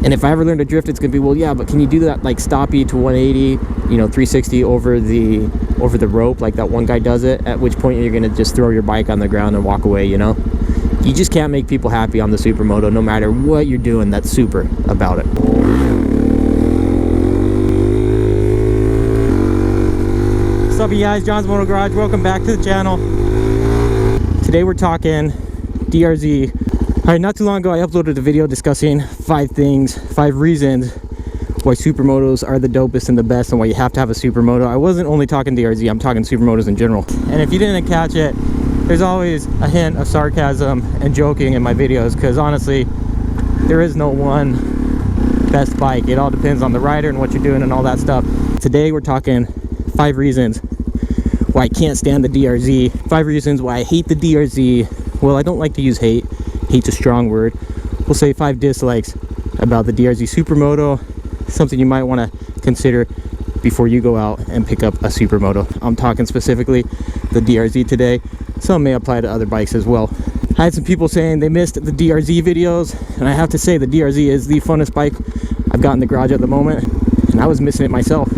And if I ever learn to drift, it's gonna be, well, yeah, but can you do that like stoppy to 180, 360 over the rope like that one guy does it? At which point you're gonna just throw your bike on the ground and walk away, You just can't make people happy on the supermoto, no matter what you're doing. That's super about it. What's up, you guys? John's Moto Garage. Welcome back to the channel. Today we're talking DRZ. All right, not too long ago I uploaded a video discussing 5 reasons why supermotos are the dopest and the best, and why you have to have a supermoto. I wasn't only talking DRZ, I'm talking supermotos in general. And if you didn't catch it, there's always a hint of sarcasm and joking in my videos, because honestly, there is no one best bike. It all depends on the rider and what you're doing and all that stuff. Today we're talking 5 reasons why I can't stand the DRZ. 5 reasons why I hate the DRZ. Well, I don't like to use hate. Hate's a strong word. We'll say 5 dislikes about the DRZ supermoto. Something you might want to consider before you go out and pick up a supermoto. I'm talking specifically the DRZ today. Some may apply to other bikes as well. I had some people saying they missed the DRZ videos, and I have to say the DRZ is the funnest bike I've got in the garage at the moment, and I was missing it myself.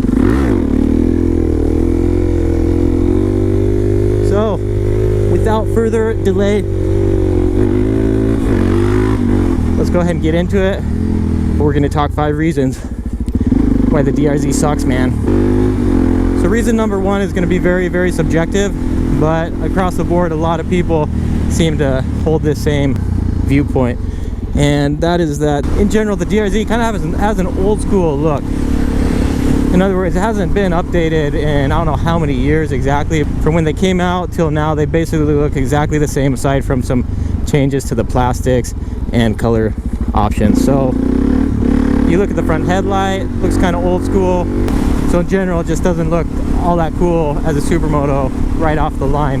So, without further delay, let's go ahead and get into it. We're going to talk 5 reasons why the DRZ sucks, man. So reason number 1 is going to be very, very subjective, but across the board a lot of people seem to hold this same viewpoint, and that is that in general the DRZ kind of has an old school look. In other words, it hasn't been updated in I don't know how many years exactly. From when they came out till now, they basically look exactly the same, aside from some changes to the plastics and color options. So you look at the front headlight, looks kind of old school. So in general, it just doesn't look all that cool as a supermoto right off the line.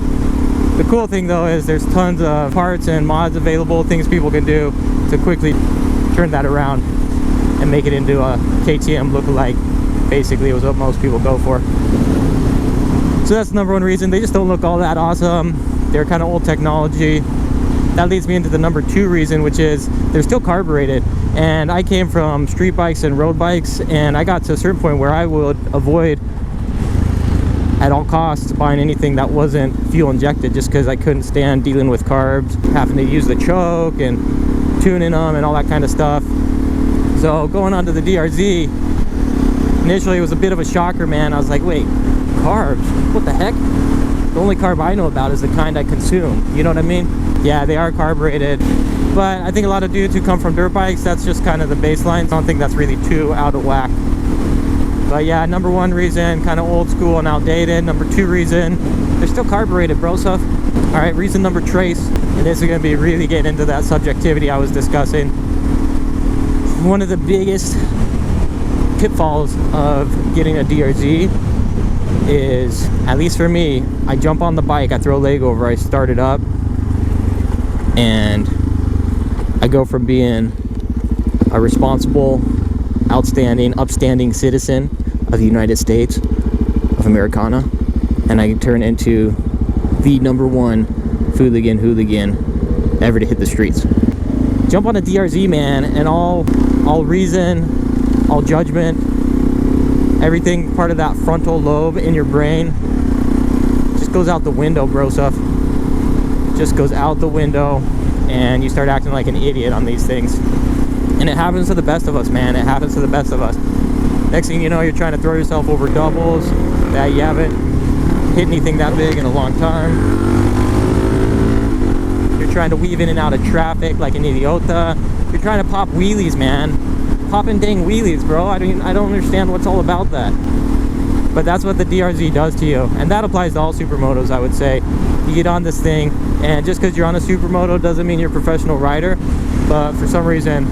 The cool thing though is there's tons of parts and mods available, things people can do to quickly turn that around and make it into a KTM lookalike. Basically, it was what most people go for. So that's the number 1 reason. They just don't look all that awesome. They're kind of old technology. That leads me into the number 2 reason, which is they're still carbureted. And I came from street bikes and road bikes, and I got to a certain point where I would avoid at all costs buying anything that wasn't fuel injected, just because I couldn't stand dealing with carbs, having to use the choke and tuning them and all that kind of stuff. So going on to the DRZ, initially it was a bit of a shocker, man. I was like, wait, carbs? What the heck? The only carb I know about is the kind I consume. You know what I mean? Yeah, they are carbureted, but I think a lot of dudes who come from dirt bikes, that's just kind of the baseline. So I don't think that's really too out of whack. But yeah, number 1 reason, kind of old school and outdated. Number 2 reason, they're still carbureted, bro stuff. All right, reason number trace, and this is going to be really getting into that subjectivity I was discussing. One of the biggest pitfalls of getting a DRZ is, at least for me, I jump on the bike, I throw a leg over, I start it up, and I go from being a responsible, outstanding, upstanding citizen of the United States of Americana, and I turn into the number 1 hooligan ever to hit the streets. Jump on a DRZ, man, and all reason, all judgment, everything part of that frontal lobe in your brain just goes out the window, bro stuff. Just goes out the window, and you start acting like an idiot on these things. And it happens to the best of us, man. It happens to the best of us. Next thing you know, you're trying to throw yourself over doubles that you haven't hit anything that big in a long time. You're trying to weave in and out of traffic like an idiota. You're trying to pop wheelies, man. Popping dang wheelies, bro. I don't understand what's all about that. But that's what the DRZ does to you, and that applies to all supermotos, I would say. You get on this thing, and just because you're on a supermoto doesn't mean you're a professional rider. But for some reason,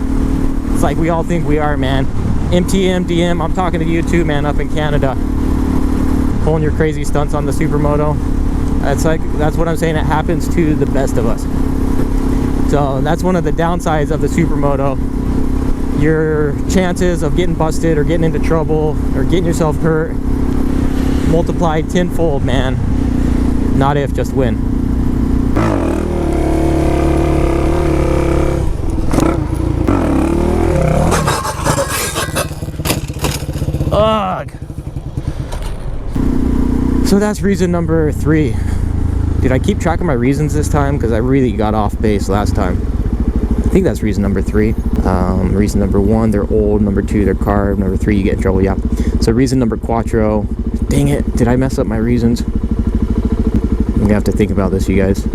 it's like we all think we are, man. MTM, DM, I'm talking to you too, man, up in Canada, pulling your crazy stunts on the supermoto. That's what I'm saying. It happens to the best of us. So that's one of the downsides of the supermoto. Your chances of getting busted or getting into trouble or getting yourself hurt multiplied tenfold, man. Not if, just when. Ugh. So that's reason number 3. Did I keep track of my reasons this time? Because I really got off base last time. I think that's reason number 3. Reason number 1, they're old. Number 2, they're carved. Number 3, you get in trouble. Yeah. So reason number 4. Dang it. Did I mess up my reasons? I'm gonna have to think about this, you guys.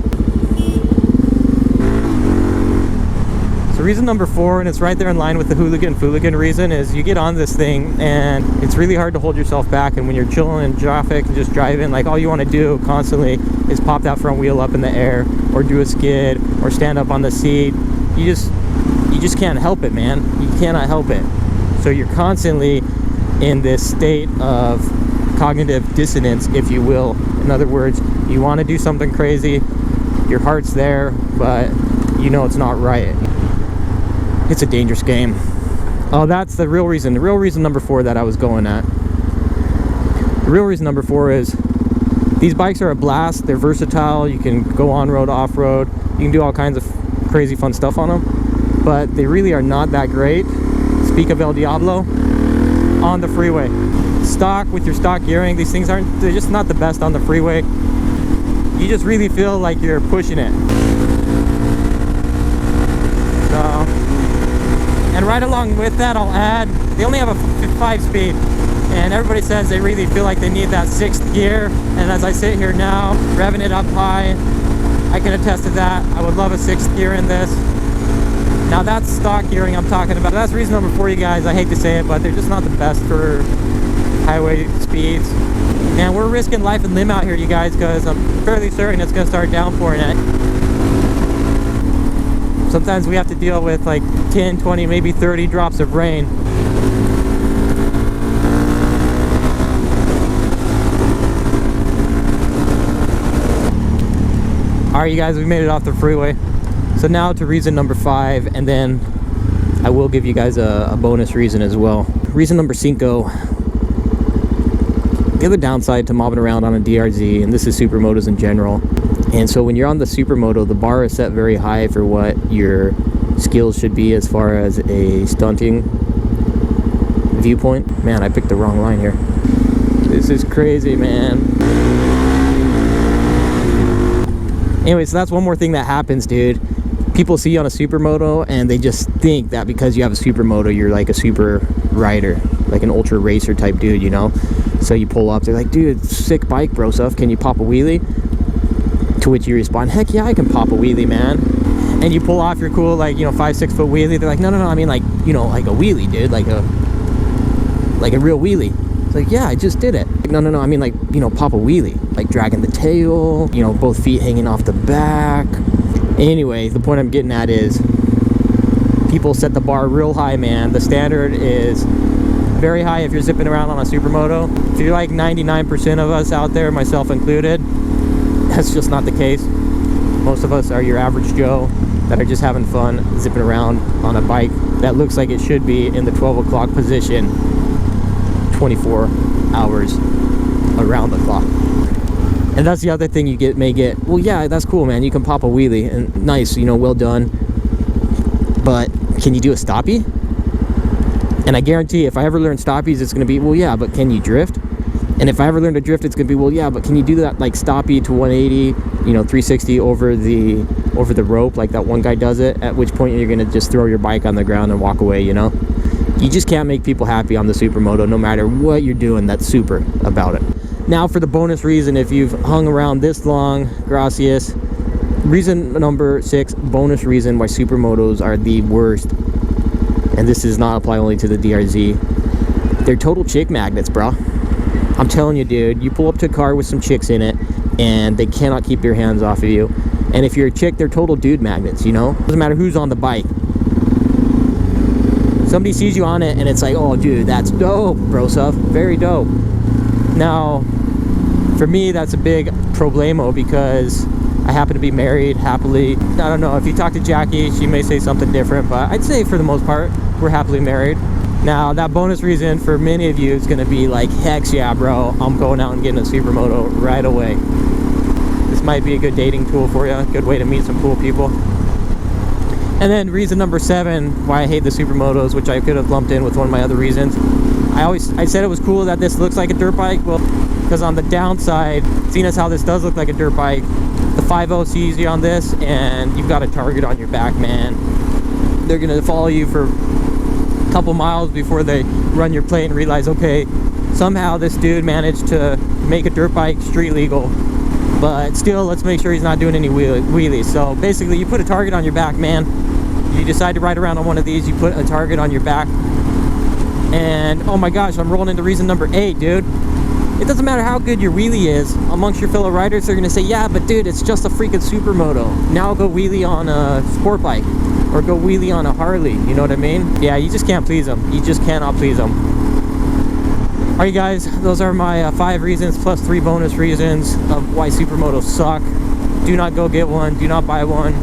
So reason number 4, and it's right there in line with the hooligan reason, is you get on this thing and it's really hard to hold yourself back. And when you're chilling in traffic and just driving, like all you want to do constantly is pop that front wheel up in the air, or do a skid, or stand up on the seat. You just can't help it, man. You cannot help it. So you're constantly in this state of cognitive dissonance, if you will. In other words, you want to do something crazy, your heart's there, but you know it's not right. It's a dangerous game. Oh, that's the real reason. The real reason number 4 that I was going at. The real reason number 4 is these bikes are a blast. They're versatile. You can go on-road, off-road. You can do all kinds of crazy fun stuff on them. But they really are not that great. Speak of El Diablo. On the freeway. Stock, with your stock gearing, these things they're just not the best on the freeway. You just really feel like you're pushing it. So... And right along with that, I'll add, they only have a 5-speed, and everybody says they really feel like they need that 6th gear. And as I sit here now, revving it up high, I can attest to that. I would love a 6th gear in this. Now that's stock gearing I'm talking about. That's reason number 4, you guys. I hate to say it, but they're just not the best for highway speeds. And we're risking life and limb out here, you guys, because I'm fairly certain it's going to start downpouring it. Sometimes we have to deal with like 10, 20, maybe 30 drops of rain. Alright, you guys, we made it off the freeway. So now to reason number 5, and then I will give you guys a bonus reason as well. Reason number 5. The other downside to mobbing around on a DRZ, and this is supermotos in general, and so when you're on the supermoto, the bar is set very high for what your skills should be as far as a stunting viewpoint. Man, I picked the wrong line here. This is crazy, man. Anyway, so that's one more thing that happens, dude. People see you on a supermoto and they just think that because you have a supermoto, you're like a super rider, like an ultra racer type dude, you know? So you pull up, they're like, dude, sick bike, bro, stuff. Can you pop a wheelie? To which you respond, heck yeah, I can pop a wheelie, man. And you pull off your cool, like, you know, 5-6 foot wheelie. They're like, no, I mean, like, you know, like a wheelie, dude, like a real wheelie. It's like, yeah, I just did it. No, I mean, like, you know, pop a wheelie, like dragging the tail, you know, both feet hanging off the back. Anyway, the point I'm getting at is people set the bar real high, man. The standard is very high if you're zipping around on a supermoto. If you're like 99% of us out there, myself included, that's just not the case. Most of us are your average Joe that are just having fun zipping around on a bike that looks like it should be in the 12 o'clock position 24 hours around the clock. And that's the other thing you may get, well, yeah, that's cool, man, you can pop a wheelie and nice, you know, well done, but can you do a stoppie? And I guarantee if I ever learn stoppies, it's going to be, well, yeah, but can you drift? And if I ever learn to drift, it's going to be, well, yeah, but can you do that, like, stoppie to 180, you know, 360 over the rope, like that one guy does it, at which point you're going to just throw your bike on the ground and walk away, you know? You just can't make people happy on the supermoto, no matter what you're doing that's super about it. Now for the bonus reason, if you've hung around this long, gracias. Reason number 6, bonus reason why supermotos are the worst, and this does not apply only to the DRZ, they're total chick magnets, bro. I'm telling you, dude, you pull up to a car with some chicks in it and they cannot keep your hands off of you. And if you're a chick, they're total dude magnets, you know? Doesn't matter who's on the bike. Somebody sees you on it and it's like, oh, dude, that's dope, bro stuff. Very dope. Now, for me, that's a big problemo because I happen to be married happily. I don't know, if you talk to Jackie, she may say something different, but I'd say for the most part, we're happily married. Now, that bonus reason for many of you is going to be like, heck yeah, bro, I'm going out and getting a supermoto right away. This might be a good dating tool for you, a good way to meet some cool people. And then reason number 7 why I hate the supermotos, which I could have lumped in with one of my other reasons. I said it was cool that this looks like a dirt bike. Well, because on the downside, seeing as how this does look like a dirt bike, the 5.0 sees you on this and you've got a target on your back, man. They're gonna follow you for a couple miles before they run your plate and realize, okay, somehow this dude managed to make a dirt bike street legal, but still, let's make sure he's not doing any wheelies. So basically, you put a target on your back, man. You decide to ride around on one of these, you put a target on your back. And oh my gosh, I'm rolling into reason number 8, dude. It doesn't matter how good your wheelie is, amongst your fellow riders, they're gonna say, yeah, but dude, it's just a freaking supermoto. Now go wheelie on a sport bike, or go wheelie on a Harley, you know what I mean? Yeah, you just can't please them. You just cannot please them. Alright guys, those are my 5 reasons plus 3 bonus reasons of why supermotos suck. Do not go get one, do not buy one.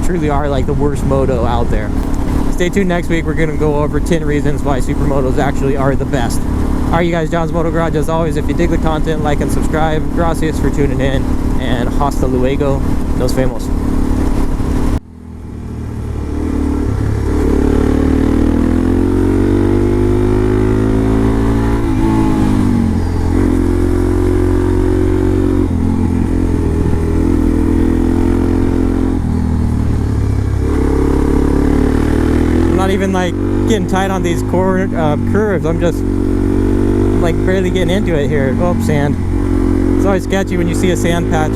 Truly are like the worst moto out there. Stay tuned next week, we're gonna go over 10 reasons why supermotos actually are the best. Alright you guys, John's Moto Garage as always. If you dig the content, like and subscribe. Gracias for tuning in, and hasta luego, nos vemos. Even like getting tight on these curves. I'm just like barely getting into it here. Oh, sand. It's always sketchy when you see a sand patch.